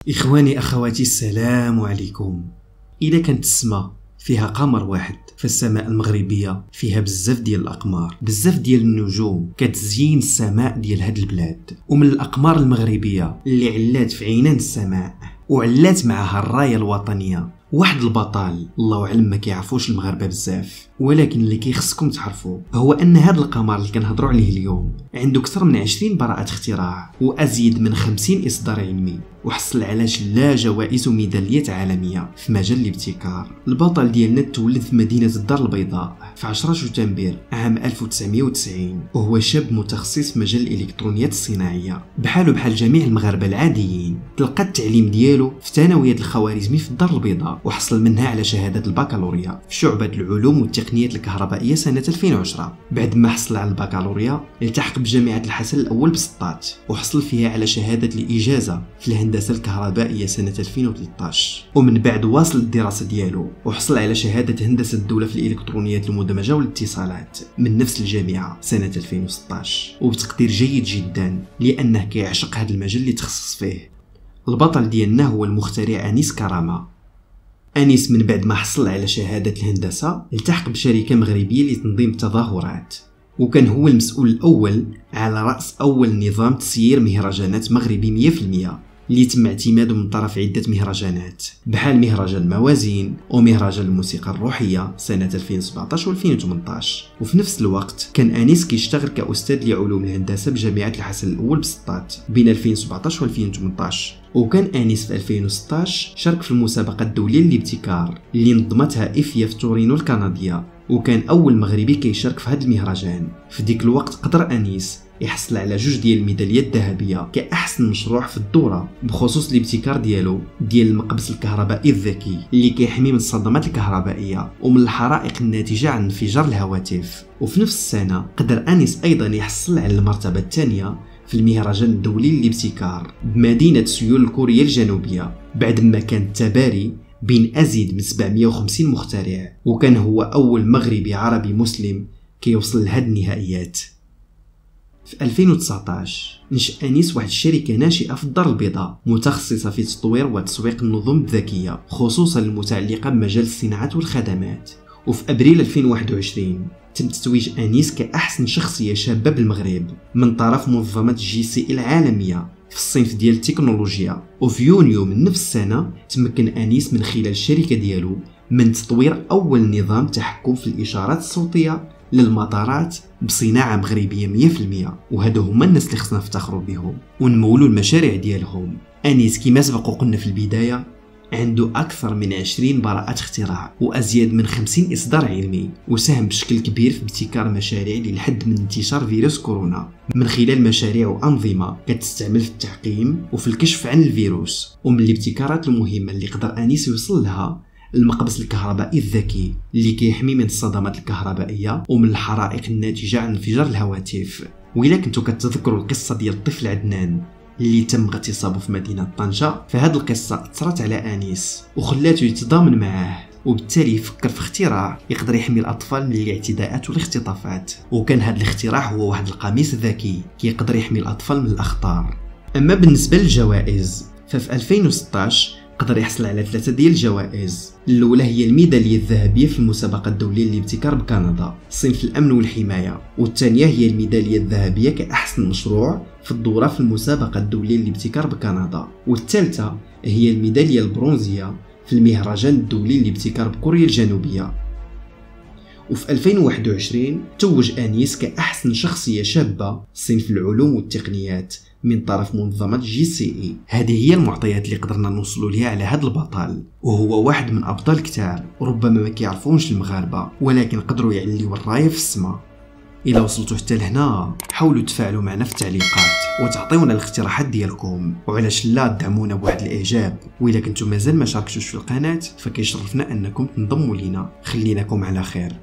إخواني أخواتي السلام عليكم. إذا كانت السماء فيها قمر واحد فالسماء المغربية فيها بزاف ديال الأقمار، بزاف ديال النجوم كتزين السماء ديال هاد البلاد. ومن الأقمار المغربية اللي علات في عينان السماء وعلات معها الراية الوطنية واحد البطل الله اعلم ما كيعرفوش المغاربه بزاف، ولكن اللي كيخصكم تعرفوا هو ان هذا القمر اللي كنهضروا عليه اليوم عنده اكثر من 20 براءه اختراع وازيد من 50 اصدار علمي، وحصل على شلا جوائز وميداليات عالميه في مجال الابتكار. البطل ديالنا تولد في مدينه الدار البيضاء في 10 شتنبر عام 1990، وهو شاب متخصص في مجال الالكترونيات الصناعيه. بحال جميع المغاربه العاديين تلقى التعليم ديالو في ثانويه الخوارزمي في الدار البيضاء، وحصل منها على شهاده البكالوريا في شعبه العلوم والتقنيات الكهربائيه سنه 2010. بعد ما حصل على البكالوريا التحق بجامعه الحسن الاول بسطات وحصل فيها على شهاده الاجازه في الهندسه الكهربائيه سنه 2013، ومن بعد واصل الدراسه ديالو وحصل على شهاده هندسه الدوله في الالكترونيات المدمجه والاتصالات من نفس الجامعه سنه 2016 وبتقدير جيد جدا لانه كيعشق هذا المجال اللي تخصص فيه. البطل ديالنا هو المخترع انيس كرامه. انيس من بعد ما حصل على شهاده الهندسه التحق بشركه مغربيه لتنظيم التظاهرات، وكان هو المسؤول الاول على راس اول نظام تسيير مهرجانات مغربي 100% اللي تم اعتماده من طرف عده مهرجانات بحال مهرجان الموازين ومهرجان الموسيقى الروحيه سنه 2017 و2018. وفي نفس الوقت كان انيس كيشتغل كاستاذ لعلوم الهندسه بجامعه الحسن الاول بسطات بين 2017 و2018. وكان انيس في 2016 شارك في المسابقه الدوليه للابتكار اللي نظمتها افيا في تورينو الكنديه، وكان اول مغربي كيشارك في هذا المهرجان. في ديك الوقت قدر انيس يحصل على 2 ديال الميداليات الذهبيه كاحسن مشروع في الدوره بخصوص الابتكار ديالو ديال المقبس الكهربائي الذكي اللي كيحمي من الصدمات الكهربائيه ومن الحرائق الناتجه عن انفجار الهواتف. وفي نفس السنه قدر انيس ايضا يحصل على المرتبه الثانيه في المهرجان الدولي للابتكار بمدينه سيول الكوريه الجنوبيه بعد ما كان التباري بين ازيد من 750 مخترع، وكان هو اول مغربي عربي مسلم كيوصل لهاد النهائيات. في 2019 نشأ انيس واحد الشركه ناشئه في الدار البيضاء متخصصه في تطوير وتسويق النظم الذكيه خصوصا المتعلقه بمجال الصناعات والخدمات. وفي ابريل 2021 تم تتويج انيس كاحسن شخصيه شابه بالمغرب من طرف منظمه GCE العالميه في الصنف ديال التكنولوجيا. وفي يونيو من نفس السنه تمكن انيس من خلال الشركه ديالو من تطوير اول نظام تحكم في الاشارات الصوتيه للمطارات بصناعه مغربيه 100%، وهادو هما الناس اللي خصنا نفتخروا بهم ونمولوا المشاريع ديالهم. انيس كما سبق وقلنا في البدايه عنده أكثر من 20 براءة اختراع وأزيد من 50 إصدار علمي، وساهم بشكل كبير في ابتكار مشاريع للحد من انتشار فيروس كورونا من خلال مشاريع وأنظمة كتستعمل في التعقيم وفي الكشف عن الفيروس. ومن الابتكارات المهمة اللي قدر أنيس يوصل لها المقبس الكهربائي الذكي اللي كيحمي من الصدمات الكهربائية ومن الحرائق الناتجة عن انفجار الهواتف. وإلا كنتو كتذكروا القصة ديال الطفل عدنان اللي تم اغتصابه في مدينة طنجة، فهاد القصة أثرت على أنيس وخلاته يتضامن معاه، وبالتالي يفكر في اختراع يقدر يحمي الأطفال من الاعتداءات والاختطافات. وكان هاد الاختراع هو واحد القميص ذكي كيقدر يحمي الأطفال من الأخطار. أما بالنسبة للجوائز ففي 2016 قدر يحصل على 3 ديال الجوائز. الاولى هي الميداليه الذهبيه في المسابقه الدوليه للابتكار بكندا صنف الامن والحمايه، والثانيه هي الميداليه الذهبيه كاحسن مشروع في الدوره في المسابقه الدوليه للابتكار بكندا، والثالثه هي الميداليه البرونزيه في المهرجان الدولي للابتكار بكوريا الجنوبيه. وفي 2021 توج انيس كاحسن شخصيه شابه صنف العلوم والتقنيات من طرف منظمة GCE. هذه هي المعطيات اللي قدرنا نوصلوا ليها على هذا البطل، وهو واحد من ابطال كتار ربما ما كيعرفونش المغاربه ولكن قدروا يعليوا الرايه في السماء. الى وصلتوا حتى لهنا حاولوا تفاعلوا معنا في التعليقات وتعطيونا الاقتراحات ديالكم، وعلاش لا دعمونا بواحد الاعجاب. واذا كنتم مازال ما شاركتوش في القناه فكيشرفنا انكم تنضموا لينا. خليناكم على خير.